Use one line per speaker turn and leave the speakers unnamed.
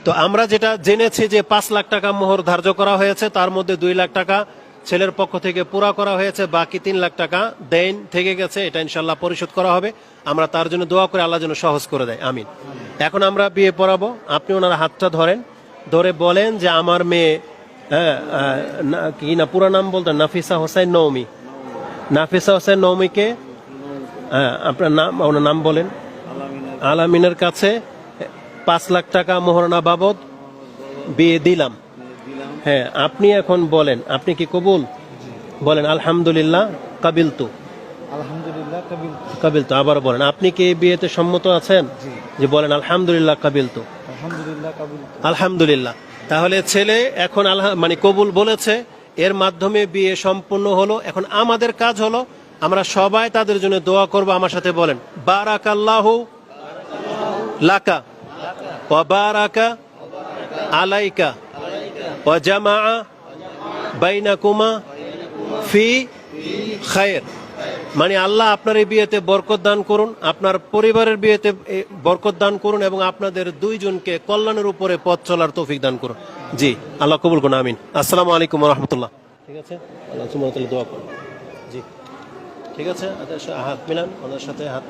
তো আমরা যেটা জেনেছি যে 5 লাখ টাকা মোহর ধার্য করা হয়েছে, তার মধ্যে 2 লাখ টাকা ছেলের পক্ষ থেকে পুরা করা হয়েছে, বাকি 3 লাখ টাকা দেন থেকে গেছে, এটা ইনশাল্লাহ পরিশোধ করা হবে। আমরা তার জন্য দোয়া করে আল্লাহ যেন সহজ করে দেয়, আমিন। এখন আমরা বিয়ে পড়াবো, আপনি ওনার হাতটা ধরেন, ধরে বলেন যে আমার মেয়ে, কি না পুরো নাম বলতেন, নাফিসা হোসেন নওমি, নাফিসা হোসেন নওমিকে আপনার নাম, ওনার নাম বলেন, আলামিনের কাছে 5 লাখ টাকা মোহরানা বাবদ বিয়ে দিলাম। হ্যাঁ, আপনি এখন বলেন, আপনি কি কবুল বলেন? আলহামদুলিল্লাহ কাবিলতু,
আলহামদুলিল্লাহ
কাবিলতু। আবার বলেন, আপনি কি এই বিয়েতে সম্মত আছেন? যে বলেন আলহামদুলিল্লাহ কাবিলতু,
আলহামদুলিল্লাহ
আলহামদুলিল্লাহ। তাহলে ছেলে এখন মানে কবুল বলেছে, এর মাধ্যমে বিয়ে সম্পূর্ণ হলো। এখন আমাদের কাজ হলো আমরা সবাই তাদের জন্য দোয়া করব। আমার সাথে বলেন, বারাকাল্লাহু লাকা ওয়া বারাকা আলাইকা ওয়া জামাআ বাইনাকুমা ফি খায়র। মানে আল্লাহ আপনার এই বিয়েতে বরকত দান করুন, আপনার পরিবারের বিয়েতে বরকত দান করুন, এবং আপনাদের দুইজনকে কল্যাণের উপরে পথ চলার তৌফিক দান করুন। জি, আল্লাহ কবুল করুন, আমিন। আসসালামু আলাইকুম ওয়া রাহমাতুল্লাহ। ঠিক আছে, আল্লাহ সুবহানাহু ওয়া তাআলা দোয়া করুন। জি, ঠিক আছে, হাত মিলান, ওনার সাথে হাত